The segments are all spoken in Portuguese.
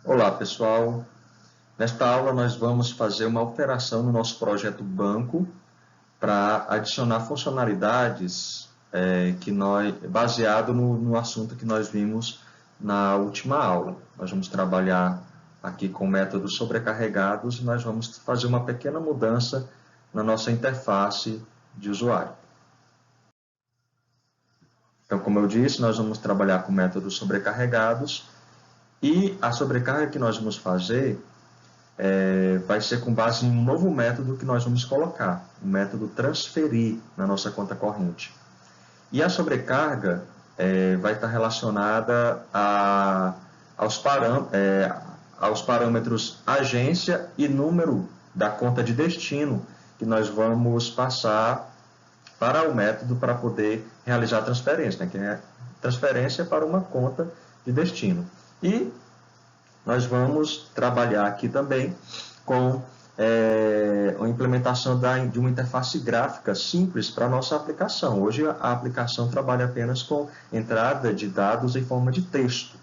Olá, pessoal. Nesta aula nós vamos fazer uma alteração no nosso projeto banco para adicionar funcionalidades baseado no assunto que nós vimos na última aula. Nós vamos trabalhar aqui com métodos sobrecarregados e nós vamos fazer uma pequena mudança na nossa interface de usuário. Então, como eu disse, nós vamos trabalhar com métodos sobrecarregados e a sobrecarga que nós vamos fazer vai ser com base em um novo método que nós vamos colocar, o método transferir na nossa conta corrente. E a sobrecarga vai estar relacionada aos parâmetros agência e número da conta de destino que nós vamos passar para o método para poder realizar a transferência, né? Que é transferência para uma conta de destino. E nós vamos trabalhar aqui também com a implementação de uma interface gráfica simples para a nossa aplicação. Hoje a aplicação trabalha apenas com entrada de dados em forma de texto,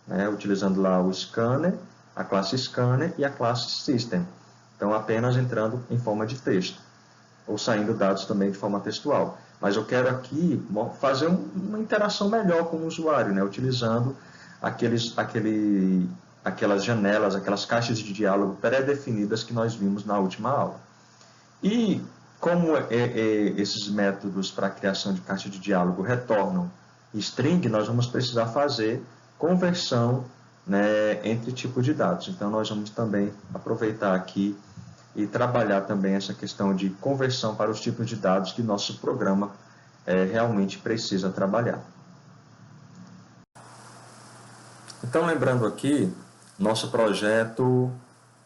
né? Utilizando lá o scanner, a classe scanner e a classe system. Então, apenas entrando em forma de texto, ou saindo dados também de forma textual. Mas eu quero aqui fazer uma interação melhor com o usuário, né? Utilizando aquelas janelas, aquelas caixas de diálogo pré-definidas que nós vimos na última aula. E como esses métodos para a criação de caixa de diálogo retornam string, nós vamos precisar fazer conversão, né, entre tipos de dados. Então, nós vamos também aproveitar aqui e trabalhar também essa questão de conversão para os tipos de dados que nosso programa realmente precisa trabalhar. Então, lembrando aqui, nosso projeto,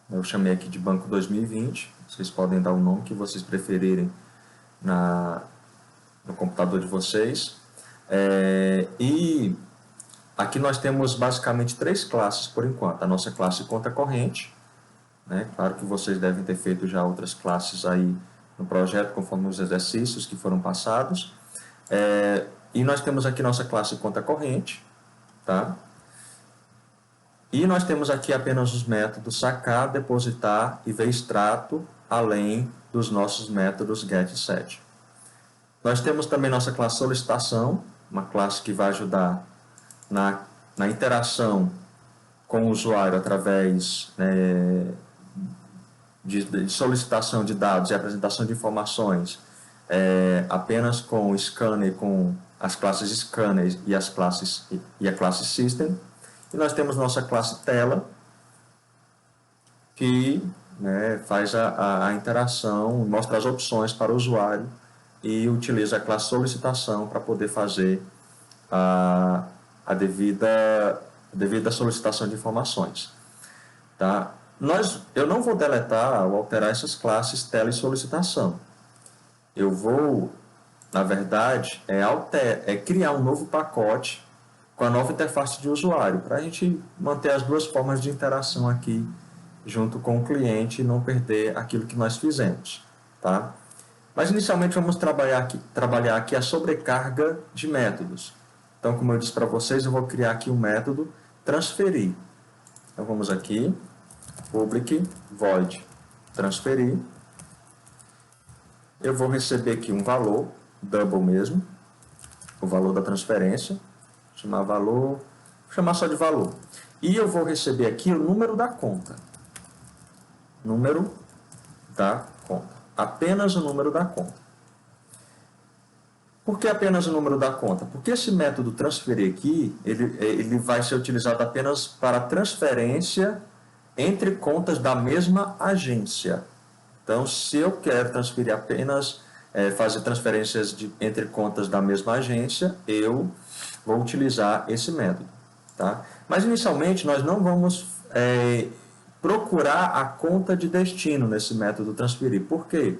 eu chamei aqui de Banco 2020, vocês podem dar o nome que vocês preferirem no computador de vocês. E aqui nós temos basicamente 3 classes por enquanto. A nossa classe conta corrente, né? Claro que vocês devem ter feito já outras classes aí no projeto, conforme os exercícios que foram passados. E nós temos aqui nossa classe conta corrente, tá? E nós temos aqui apenas os métodos sacar, depositar e ver extrato, além dos nossos métodos get e set. Nós temos também nossa classe solicitação, uma classe que vai ajudar na interação com o usuário através de solicitação de dados e apresentação de informações apenas com o scanner, com as classes scanner e a classe system. E nós temos nossa classe tela, que, né, faz a interação, mostra as opções para o usuário e utiliza a classe solicitação para poder fazer a devida solicitação de informações. Tá? Eu não vou deletar ou alterar essas classes tela e solicitação. Eu vou, na verdade, criar um novo pacote com a nova interface de usuário, para a gente manter as duas formas de interação aqui junto com o cliente e não perder aquilo que nós fizemos. Tá? Mas, inicialmente, vamos trabalhar aqui a sobrecarga de métodos. Então, como eu disse para vocês, eu vou criar aqui um método transferir. Então, vamos aqui, public void transferir. Eu vou receber aqui um valor, double mesmo, o valor da transferência. Chamar valor, vou chamar só de valor. E eu vou receber aqui o número da conta. Número da conta. Apenas o número da conta. Por que apenas o número da conta? Porque esse método transferir aqui, ele vai ser utilizado apenas para transferência entre contas da mesma agência. Então, se eu quero transferir apenas, fazer transferências entre contas da mesma agência, eu vou utilizar esse método. Tá? Mas, inicialmente, nós não vamos procurar a conta de destino nesse método transferir. Por quê?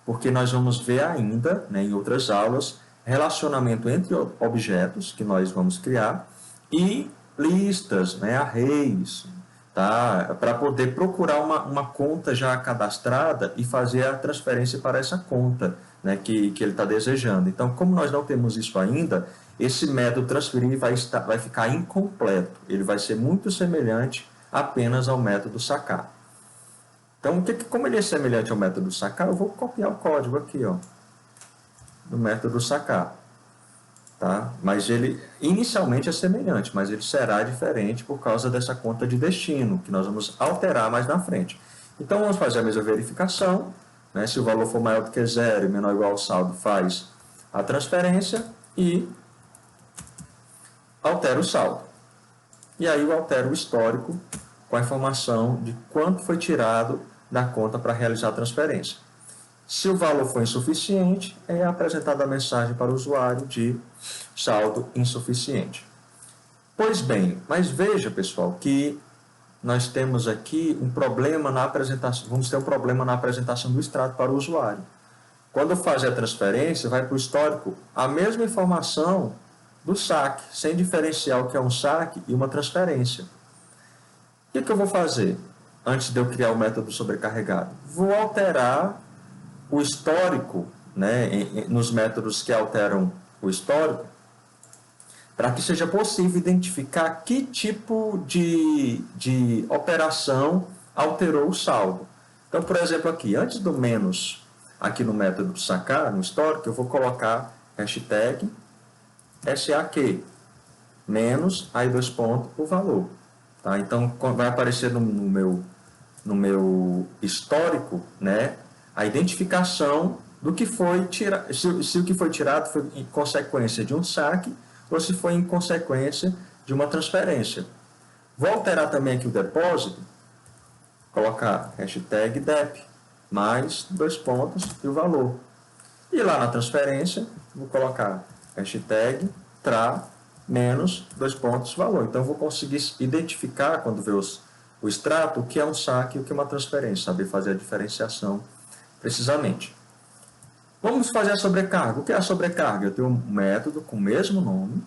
Porque nós vamos ver ainda, né, em outras aulas, relacionamento entre objetos que nós vamos criar e listas, né, arrays, tá? Para poder procurar uma conta já cadastrada e fazer a transferência para essa conta, né, que ele está desejando. Então, como nós não temos isso ainda, esse método transferir vai ficar incompleto. Ele vai ser muito semelhante apenas ao método sacar. Então, como ele é semelhante ao método sacar, eu vou copiar o código aqui, ó, do método sacar. Tá? Mas ele inicialmente é semelhante, mas ele será diferente por causa dessa conta de destino, que nós vamos alterar mais na frente. Então, vamos fazer a mesma verificação, né? Se o valor for maior do que 0 e menor ou igual ao saldo, faz a transferência e altera o saldo. E aí eu altero o histórico com a informação de quanto foi tirado da conta para realizar a transferência. Se o valor for insuficiente, é apresentada a mensagem para o usuário de saldo insuficiente. Pois bem, mas veja, pessoal, que nós temos aqui um problema na apresentação, vamos ter um problema na apresentação do extrato para o usuário. Quando fazer a transferência, vai para o histórico a mesma informação do saque, sem diferenciar o que é um saque e uma transferência. O que eu vou fazer antes de eu criar o método sobrecarregado? Vou alterar o histórico, né, nos métodos que alteram o histórico, para que seja possível identificar que tipo de operação alterou o saldo. Então, por exemplo, aqui, antes do menos, aqui no método sacar, no histórico, eu vou colocar hashtag SAQ, menos, aí 2 pontos, o valor. Tá? Então, vai aparecer no meu histórico, né, a identificação do que foi tirado, se o que foi tirado foi em consequência de um saque ou se foi em consequência de uma transferência. Vou alterar também aqui o depósito, colocar hashtag DEP, mais 2 pontos e o valor. E lá na transferência, vou colocar hashtag TRA, menos 2 pontos, valor. Então, eu vou conseguir identificar, quando ver o extrato, o que é um saque e o que é uma transferência, saber fazer a diferenciação precisamente. Vamos fazer a sobrecarga. O que é a sobrecarga? Eu tenho um método com o mesmo nome,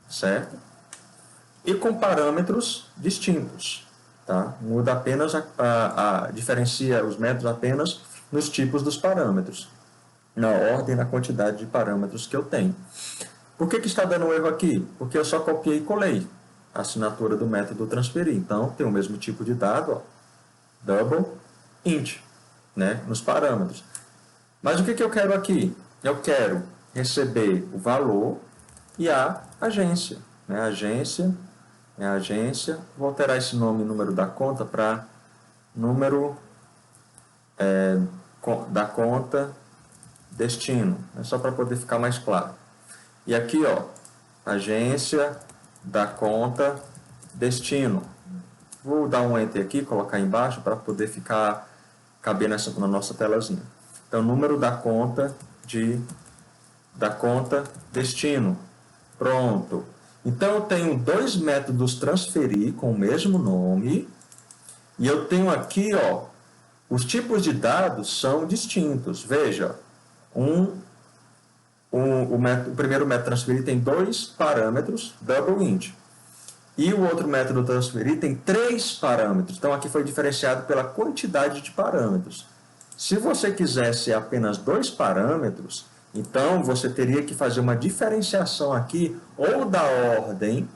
certo? E com parâmetros distintos. Tá? Muda apenas, diferencia os métodos apenas nos tipos dos parâmetros, na ordem e na quantidade de parâmetros que eu tenho. Por que está dando erro aqui? Porque eu só copiei e colei a assinatura do método transferir. Então, tem o mesmo tipo de dado, ó, double int, né, nos parâmetros. Mas o que eu quero aqui? Eu quero receber o valor e a agência. Né? Agência, vou alterar esse nome e número da conta para número da conta destino. É só para poder ficar mais claro. E aqui, ó, agência da conta destino. Vou dar um enter aqui, colocar embaixo para poder caber na nossa telazinha. Então, número da conta destino. Pronto. Então, eu tenho 2 métodos transferir com o mesmo nome. E eu tenho aqui, ó, os tipos de dados são distintos. Veja, o primeiro método transferir tem 2 parâmetros, double int. E o outro método transferir tem 3 parâmetros. Então, aqui foi diferenciado pela quantidade de parâmetros. Se você quisesse apenas 2 parâmetros, então você teria que fazer uma diferenciação aqui, ou da ordem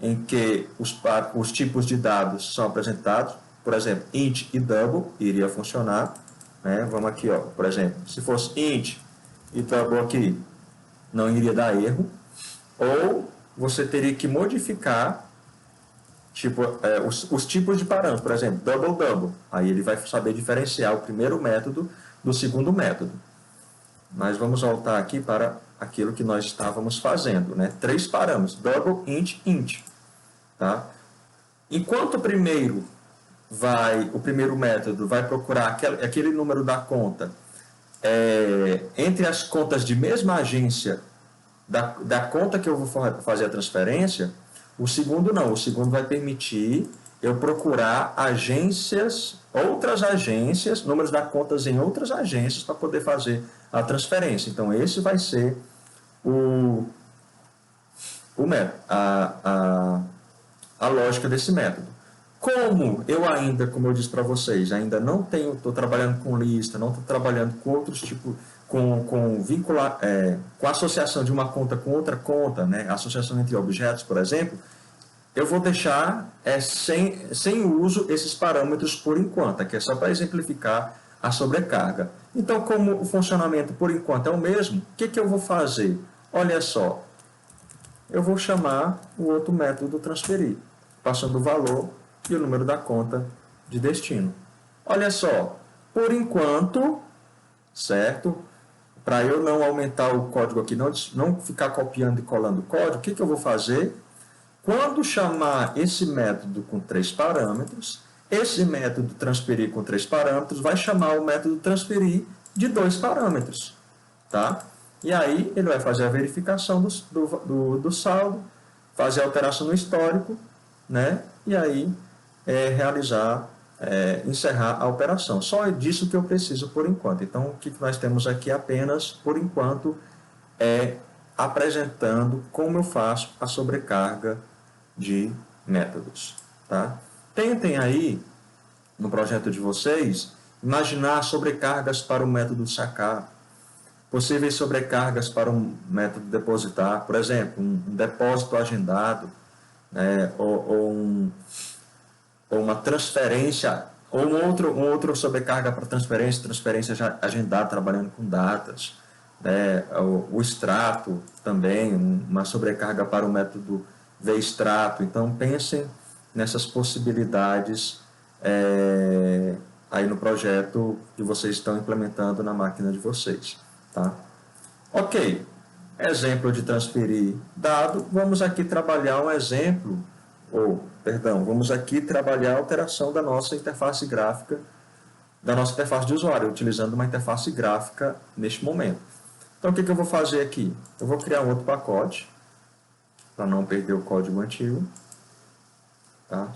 em que os tipos de dados são apresentados. Por exemplo, int e double iria funcionar. Né? Vamos aqui, ó, por exemplo, se fosse int e double aqui, não iria dar erro. Ou você teria que modificar os tipos de parâmetros, por exemplo, double. Aí ele vai saber diferenciar o primeiro método do segundo método. Mas vamos voltar aqui para aquilo que nós estávamos fazendo, né? 3 parâmetros, double, int. Tá? Enquanto o primeiro método vai procurar aquele número da conta entre as contas de mesma agência da conta que eu vou fazer a transferência, o segundo não. O segundo vai permitir eu procurar outras agências, números da contas em outras agências para poder fazer a transferência. Então, esse vai ser a lógica desse método. Como eu disse para vocês, ainda não estou trabalhando com lista, não estou trabalhando com com a associação de uma conta com outra conta, né, associação entre objetos, por exemplo, eu vou deixar sem uso esses parâmetros por enquanto, aqui é só para exemplificar a sobrecarga. Então, como o funcionamento por enquanto é o mesmo, o que eu vou fazer? Olha só, eu vou chamar o outro método transferir, passando o valor e o número da conta de destino. Olha só, por enquanto, certo? Para eu não aumentar o código aqui, não ficar copiando e colando o código, o que eu vou fazer? Quando chamar esse método com 3 parâmetros, esse método transferir com 3 parâmetros vai chamar o método transferir de 2 parâmetros. Tá? E aí ele vai fazer a verificação do saldo, fazer a alteração no histórico, né? E aí encerrar a operação. Só é disso que eu preciso por enquanto. Então, o que nós temos aqui apenas, por enquanto, é apresentando como eu faço a sobrecarga de métodos. Tá? Tentem aí, no projeto de vocês, imaginar sobrecargas para o método sacar, possíveis sobrecargas para um método depositar, por exemplo, um depósito agendado, né, ou uma transferência, ou um outro sobrecarga para transferência já agendada, trabalhando com datas, né, o extrato também, uma sobrecarga para o método v-extrato. Então, pensem nessas possibilidades aí no projeto que vocês estão implementando na máquina de vocês. Tá? Ok, exemplo de transferir dado, vamos aqui trabalhar um exemplo, vamos aqui trabalhar a alteração da nossa interface gráfica, da nossa interface de usuário, utilizando uma interface gráfica neste momento. Então, o que eu vou fazer aqui? Eu vou criar um outro pacote, para não perder o código antigo, tá?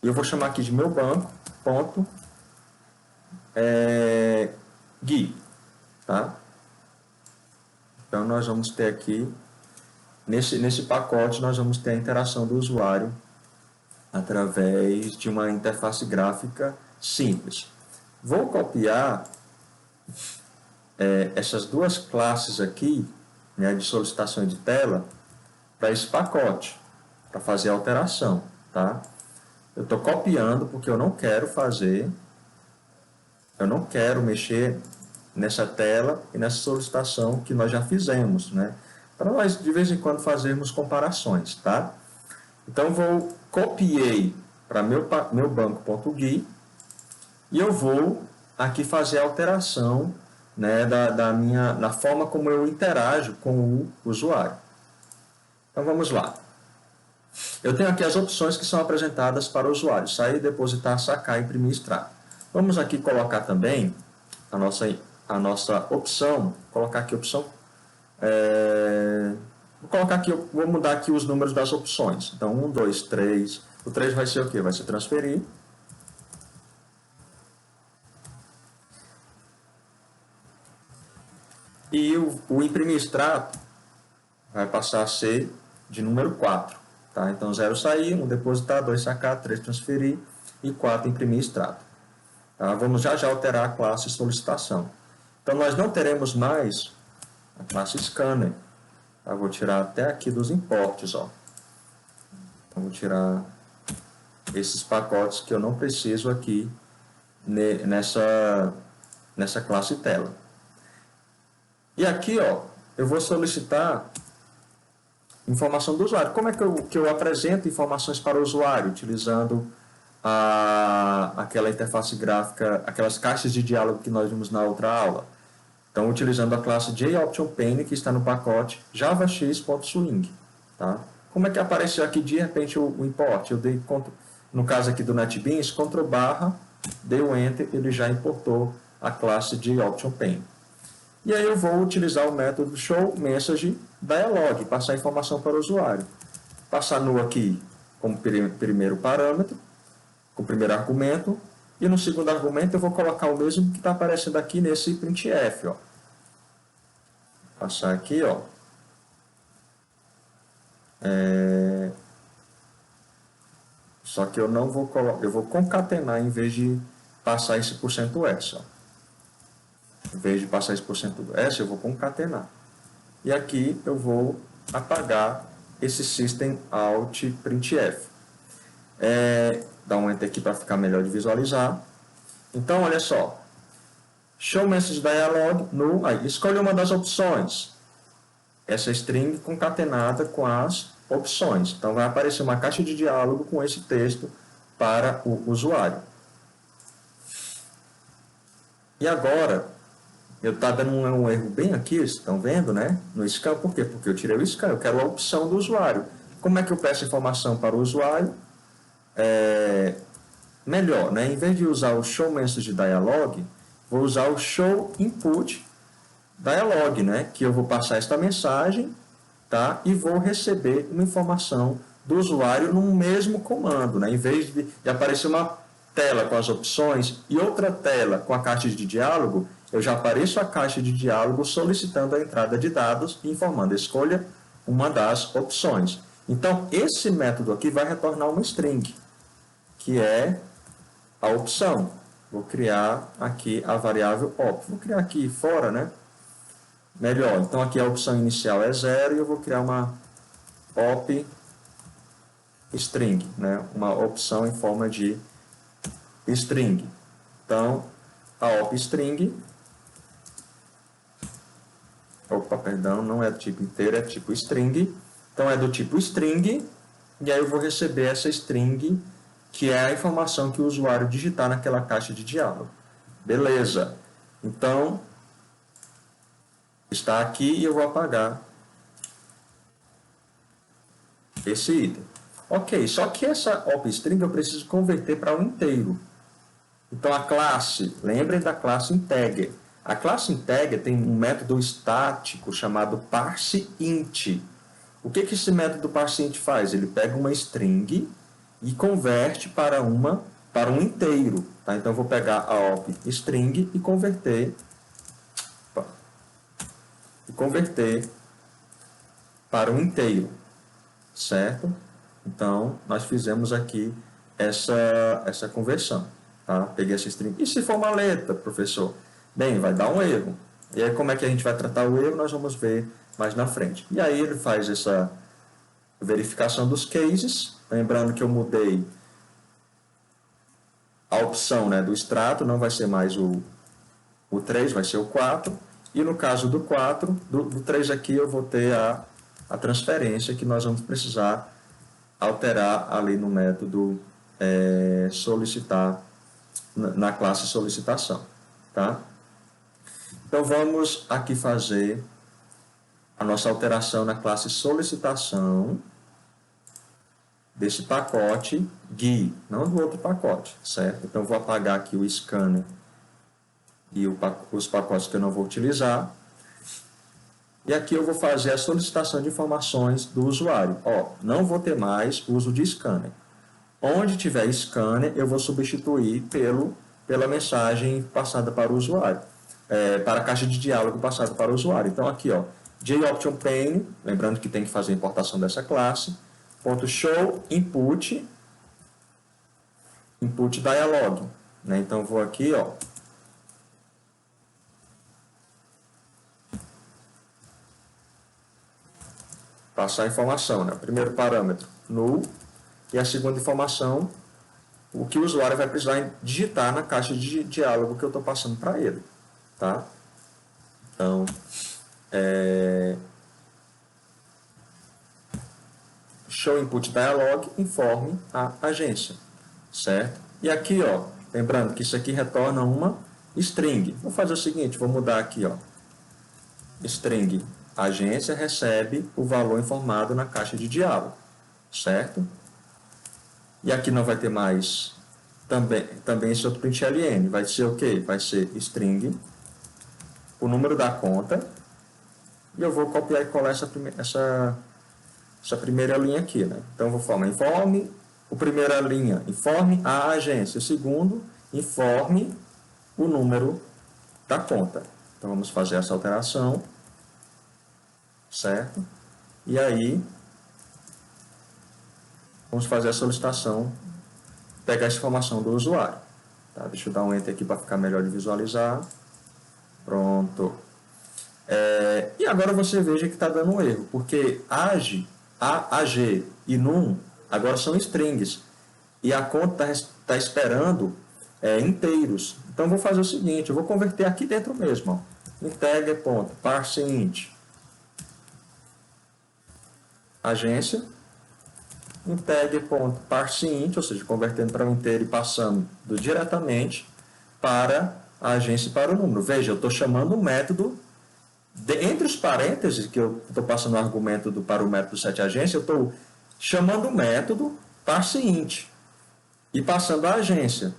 Eu vou chamar aqui de meu banco, ponto, GUI, tá? Então, nós vamos ter aqui, nesse pacote, nós vamos ter a interação do usuário através de uma interface gráfica simples. Vou copiar essas duas classes aqui, né, de solicitação de tela, para esse pacote, para fazer a alteração, tá? Eu estou copiando porque eu não quero mexer nessa tela e nessa solicitação que nós já fizemos, né? Para nós, de vez em quando, fazermos comparações, tá? Então, copiei para meu banco.gui e eu vou aqui fazer a alteração, né, da forma como eu interajo com o usuário. Então, vamos lá. Eu tenho aqui as opções que são apresentadas para o usuário: sair, depositar, sacar, imprimir, extrato. Vamos aqui colocar também a nossa opção, colocar aqui a opção, vou mudar aqui os números das opções. Então, 1, 2, 3, o 3 vai ser o quê? Vai ser transferir. E o imprimir extrato vai passar a ser de número 4. Tá? Então, 0 sair, 1 depositar, 2 sacar, 3 transferir e 4 imprimir extrato. Tá? Vamos já alterar a classe solicitação. Então, nós não teremos mais a classe scanner. Tá? Vou tirar até aqui dos importes. Ó. Então, vou tirar esses pacotes que eu não preciso aqui nessa classe tela. E aqui, ó, eu vou solicitar informação do usuário. Como é que eu apresento informações para o usuário, utilizando aquela interface gráfica, aquelas caixas de diálogo que nós vimos na outra aula? Então, utilizando a classe JOptionPane, que está no pacote javax.swing. Tá? Como é que apareceu aqui de repente o import? Eu dei, no caso aqui do NetBeans, Ctrl+, dei o Enter, ele já importou a classe JOptionPane. E aí eu vou utilizar o método showMessageDialog, passar a informação para o usuário. Passar no aqui como primeiro parâmetro, como primeiro argumento, e no segundo argumento eu vou colocar o mesmo que está aparecendo aqui nesse printf. Ó. Passar aqui, ó. Só que eu não vou colocar, eu vou concatenar em vez de passar esse %s. Ó. Em vez de passar isso por %S, eu vou concatenar. E aqui eu vou apagar esse system out printf. Dá um enter aqui para ficar melhor de visualizar. Então, olha só. Show message dialog no... Aí, escolhe uma das opções. Essa string concatenada com as opções. Então, vai aparecer uma caixa de diálogo com esse texto para o usuário. E agora, eu estou dando um erro bem aqui, vocês estão vendo, né? No scan, por quê? Porque eu tirei o scan, eu quero a opção do usuário. Como é que eu peço informação para o usuário? Melhor, né? Em vez de usar o show message dialog, vou usar o show input dialog, né? Que eu vou passar esta mensagem, tá? E vou receber uma informação do usuário no mesmo comando, né? Em vez de aparecer uma tela com as opções e outra tela com a caixa de diálogo, eu já apareço a caixa de diálogo solicitando a entrada de dados e informando, escolha uma das opções. Então, esse método aqui vai retornar uma string, que é a opção. Vou criar aqui a variável op. Vou criar aqui fora, né? Melhor. Então, aqui a opção inicial é 0 e eu vou criar uma op string, né? Uma opção em forma de string. Então, a op string... Opa, perdão, não é do tipo inteiro, é tipo string. Então, é do tipo string, e aí eu vou receber essa string, que é a informação que o usuário digitar naquela caixa de diálogo. Beleza. Então, está aqui e eu vou apagar esse item. Ok, só que essa opstring eu preciso converter para um inteiro. Então, a classe, lembrem da classe integer. A classe integer tem um método estático chamado parseInt. O que esse método parseInt faz? Ele pega uma string e converte para um inteiro. Tá? Então, eu vou pegar a op string e converter para um inteiro, certo? Então, nós fizemos aqui essa conversão, tá? Peguei essa string. E se for uma letra, professor? Bem, vai dar um erro. E aí, como é que a gente vai tratar o erro? Nós vamos ver mais na frente. E aí, ele faz essa verificação dos cases, lembrando que eu mudei a opção, né, do extrato, não vai ser mais o 3, vai ser o 4. E no caso do 4, do 3 aqui, eu vou ter a transferência que nós vamos precisar alterar ali no método solicitar, na classe solicitação. Tá? Então, vamos aqui fazer a nossa alteração na classe solicitação desse pacote GUI, não do outro pacote, certo? Então, vou apagar aqui o scanner e os pacotes que eu não vou utilizar. E aqui eu vou fazer a solicitação de informações do usuário. Ó, não vou ter mais uso de scanner. Onde tiver scanner, eu vou substituir pela mensagem passada para o usuário, para a caixa de diálogo passada para o usuário. Então, aqui, ó, JOptionPane, lembrando que tem que fazer a importação dessa classe, .show input dialog. Né? Então, vou aqui, ó, passar a informação, né? O primeiro parâmetro, null, e a segunda informação, o que o usuário vai precisar digitar na caixa de diálogo que eu estou passando para ele. Tá? Então, show input dialog, informe a agência. Certo? E aqui, ó, lembrando que isso aqui retorna uma string. Vou fazer o seguinte, vou mudar aqui, ó, string a agência recebe o valor informado na caixa de diálogo, certo? E aqui não vai ter mais também esse outro println, vai ser o quê? Vai ser string, o número da conta, e eu vou copiar e colar essa primeira linha aqui, né? Então, eu vou falar informe, a primeira linha, informe a agência, o segundo, informe o número da conta. Então, vamos fazer essa alteração. Certo? E aí, vamos fazer a solicitação, pegar essa informação do usuário. Tá? Deixa eu dar um enter aqui para ficar melhor de visualizar. Pronto. E agora você veja que está dando um erro, porque AG e num agora são strings. E a conta está esperando inteiros. Então, eu vou fazer o seguinte, eu vou converter aqui dentro mesmo. Ó. Integer.parseInt agência, integer.parseInt, ou seja, convertendo para um inteiro e passando diretamente para a agência e para o número. Veja, eu estou chamando um método, entre os parênteses, que eu estou passando o argumento para o método setAgência, eu estou chamando o método parseInt e passando a agência.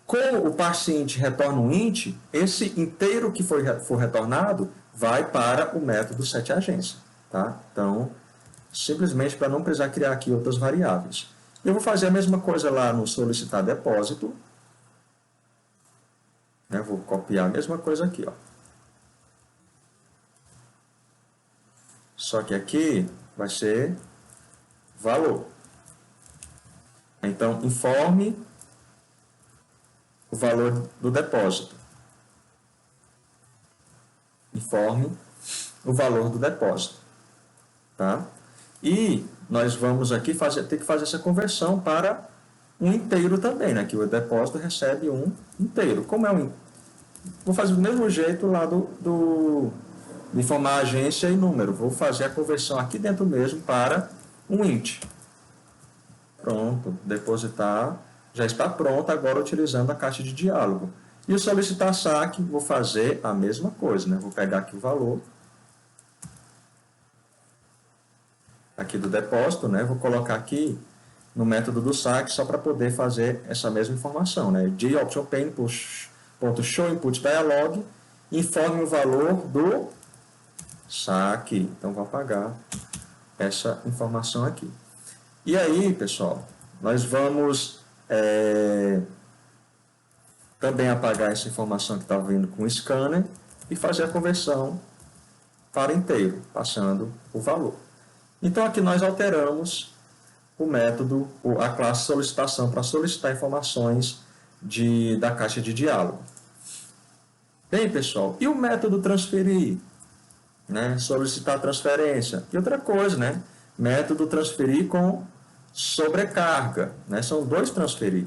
Como o parseInt retorna um int, esse inteiro que for retornado vai para o método setAgência. Tá? Então, simplesmente para não precisar criar aqui outras variáveis. Eu vou fazer a mesma coisa lá no solicitar depósito. Vou copiar a mesma coisa aqui. Ó. Só que aqui vai ser valor. Então, informe o valor do depósito. Informe o valor do depósito. Tá? E nós vamos aqui ter que fazer essa conversão para um inteiro também, né? Que o depósito recebe um inteiro. Como é um... Vou fazer do mesmo jeito lá de informar agência e número. Vou fazer a conversão aqui dentro mesmo para um int. Pronto, depositar já está pronto agora utilizando a caixa de diálogo. E o solicitar saque, vou fazer a mesma coisa, né? Vou pegar aqui o valor aqui do depósito, né? Vou colocar aqui no método do saque só para poder fazer essa mesma informação, né? JOptionPane.showInputDialog informe o valor do saque. Então, vou apagar essa informação aqui. E aí, pessoal, nós vamos também apagar essa informação que está vindo com o scanner e fazer a conversão para inteiro, passando o valor. Então, aqui nós alteramos o método, a classe solicitação para solicitar informações da caixa de diálogo. Bem, pessoal, e o método transferir? Né? Solicitar transferência. E outra coisa, né? Método transferir com sobrecarga. Né? São dois transferir.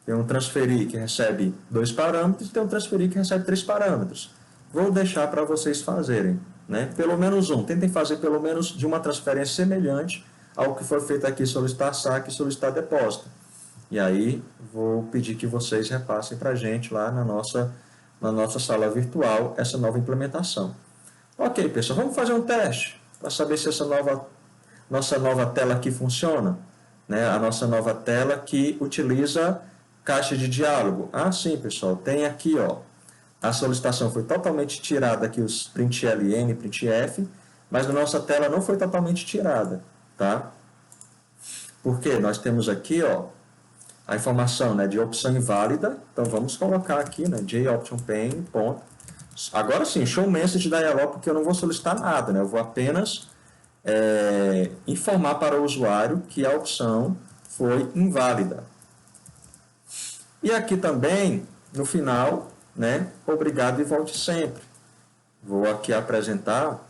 Tem um transferir que recebe 2 parâmetros e tem um transferir que recebe 3 parâmetros. Vou deixar para vocês fazerem. Né? Pelo menos um. Tentem fazer pelo menos de uma transferência semelhante ao que foi feito aqui, solicitar saque e solicitar depósito. E aí, vou pedir que vocês repassem para a gente lá na nossa sala virtual essa nova implementação. Ok, pessoal, vamos fazer um teste para saber se nossa nova tela aqui funciona. Né? A nossa nova tela que utiliza caixa de diálogo. Ah, sim, pessoal, tem aqui, ó. A solicitação foi totalmente tirada aqui, os println e printf, mas na nossa tela não foi totalmente tirada, tá? Porque nós temos aqui, ó, a informação, né, de opção inválida. Então, vamos colocar aqui, né, JOptionPane. Agora sim, show message dialog, porque eu não vou solicitar nada, né? Eu vou apenas informar para o usuário que a opção foi inválida. E aqui também, no final, né, obrigado e volte sempre. Vou aqui apresentar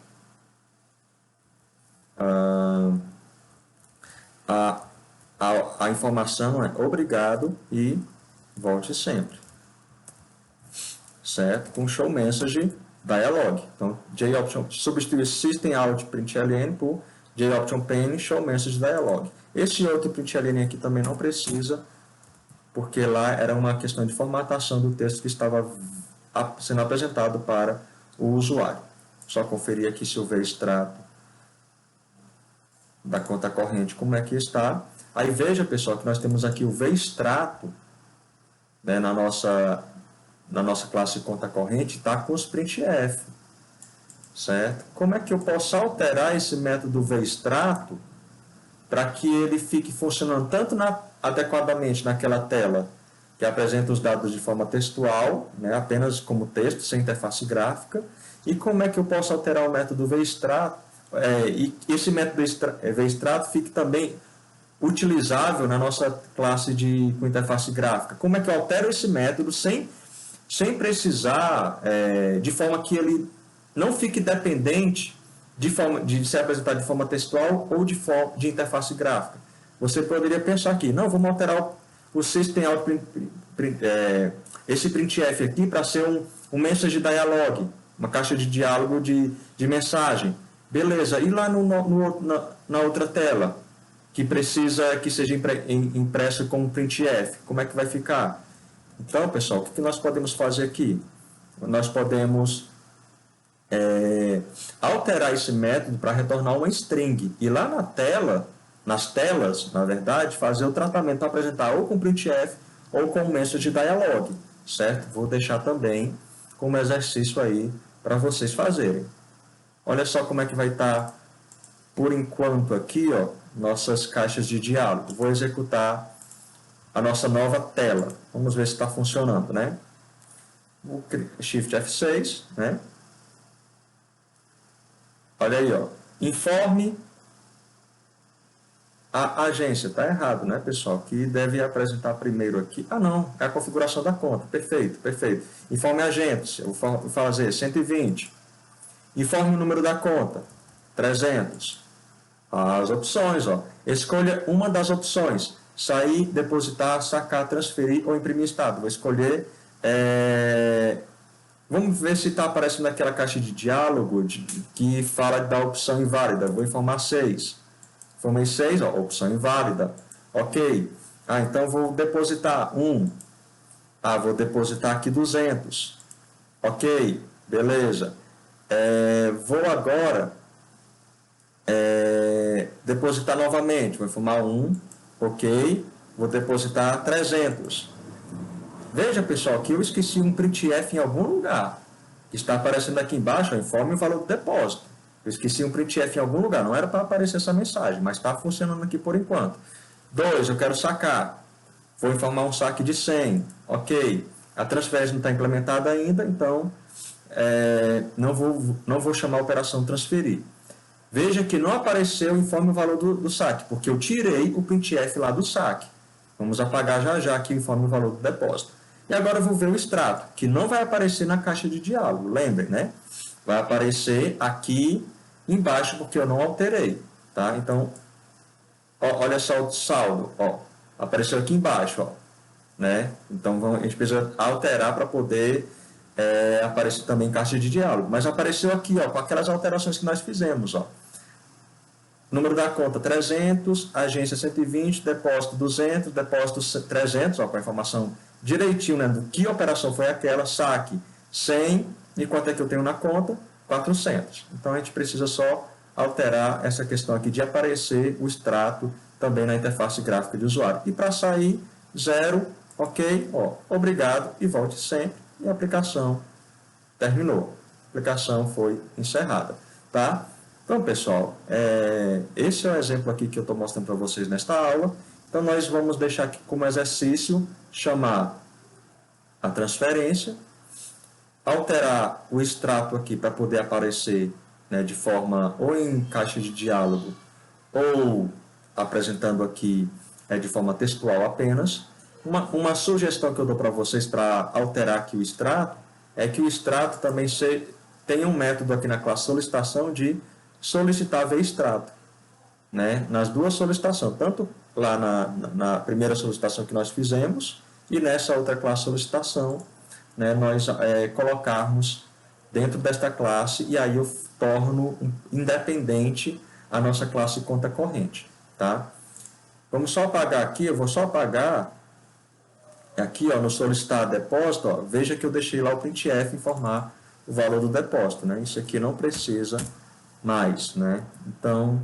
a informação obrigado e volte sempre. Certo? Com show message dialog. Então, JOption substitui system out println por JOptionPane show message dialog. Esse outro println aqui também não precisa, porque lá era uma questão de formatação do texto que estava sendo apresentado para o usuário. Só conferir aqui se o V-extrato da conta corrente, como é que está. Aí veja, pessoal, que nós temos aqui o V-extrato, né, na nossa classe conta corrente, está com os printf. Certo? Como é que eu posso alterar esse método V-extrato para que ele fique funcionando tanto adequadamente naquela tela que apresenta os dados de forma textual, né, apenas como texto, sem interface gráfica, e como é que eu posso alterar o método V-extrato e esse método V-extrato fique também utilizável na nossa classe com interface gráfica. Como é que eu altero esse método sem sem precisar, de forma que ele não fique dependente de ser apresentado de forma textual ou de interface gráfica. Você poderia pensar aqui, não, vamos alterar o System Out esse printf aqui para ser um message dialog, uma caixa de diálogo de mensagem. Beleza, e lá na outra tela, que precisa que seja impresso com printf, como é que vai ficar? Então, pessoal, o que nós podemos fazer aqui? Nós podemos alterar esse método para retornar uma string. E lá nas telas, na verdade, fazer o tratamento para apresentar ou com printf ou com message dialog, certo? Vou deixar também como exercício aí para vocês fazerem. Olha só como é que vai estar, por enquanto, aqui, ó, nossas caixas de diálogo. Vou executar a nossa nova tela. Vamos ver se está funcionando, né? Vou Shift F6, né? Olha aí, ó. Informe a agência. Está errado, né, pessoal? Que deve apresentar primeiro aqui. Ah, não. É a configuração da conta. Perfeito, perfeito. Informe a agência. Eu vou fazer 120. Informe o número da conta. 300. As opções, ó. Escolha uma das opções. Sair, depositar, sacar, transferir ou imprimir estado. Vou escolher... Vamos ver se está aparecendo naquela caixa de diálogo que fala da opção inválida. Vou informar 6. Informei 6, ó, opção inválida. Ok. Então vou depositar 1. Vou depositar aqui 200. Ok. Beleza. Vou agora depositar novamente. Vou informar 1. Ok. Vou depositar 300. Veja, pessoal, que eu esqueci um printf em algum lugar. Está aparecendo aqui embaixo, ó, informe o valor do depósito. Eu esqueci um printf em algum lugar. Não era para aparecer essa mensagem, mas está funcionando aqui por enquanto. 2, eu quero sacar. Vou informar um saque de 100. Ok. A transferência não está implementada ainda, então não vou chamar a operação transferir. Veja que não apareceu informe o valor do saque, porque eu tirei o printf lá do saque. Vamos apagar já aqui o informe o valor do depósito. E agora eu vou ver o extrato, que não vai aparecer na caixa de diálogo, lembrem, né? Vai aparecer aqui embaixo, porque eu não alterei, tá? Então, olha só o saldo, ó, apareceu aqui embaixo, ó, né? Então, a gente precisa alterar para poder aparecer também em caixa de diálogo. Mas apareceu aqui, ó, com aquelas alterações que nós fizemos, ó. Número da conta 300, agência 120, depósito 200, depósito 300, ó, com a informação direitinho, né, do que operação foi aquela, saque 100, e quanto é que eu tenho na conta? 400. Então, a gente precisa só alterar essa questão aqui de aparecer o extrato também na interface gráfica de usuário. E para sair, 0, ok, ó, obrigado, e volte sempre, e a aplicação terminou. A aplicação foi encerrada, tá? Então, pessoal, esse é o exemplo aqui que eu estou mostrando para vocês nesta aula. Então, nós vamos deixar aqui como exercício, chamar a transferência, alterar o extrato aqui para poder aparecer, né, de forma ou em caixa de diálogo ou apresentando aqui de forma textual apenas. Uma sugestão que eu dou para vocês para alterar aqui o extrato é que o extrato também tenha um método aqui na classe solicitação de solicitar ver extrato, né? Nas duas solicitações, tanto lá na primeira solicitação que nós fizemos e nessa outra classe solicitação, né, nós colocarmos dentro desta classe e aí eu torno independente a nossa classe conta corrente, tá? Vamos só apagar aqui, eu vou só apagar aqui, ó, no solicitar depósito, ó, veja que eu deixei lá o printf informar o valor do depósito, né? Isso aqui não precisa mais, né? Então,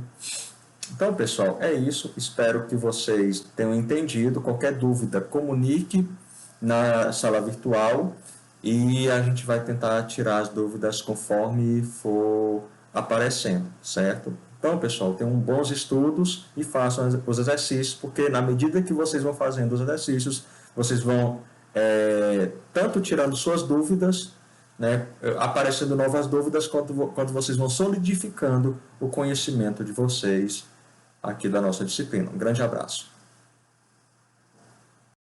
pessoal, é isso. Espero que vocês tenham entendido. Qualquer dúvida, comunique na sala virtual e a gente vai tentar tirar as dúvidas conforme for aparecendo, certo? Então, pessoal, tenham bons estudos e façam os exercícios, porque na medida que vocês vão fazendo os exercícios, vocês vão tanto tirando suas dúvidas, né, aparecendo novas dúvidas, quanto vocês vão solidificando o conhecimento de vocês aqui da nossa disciplina. Um grande abraço.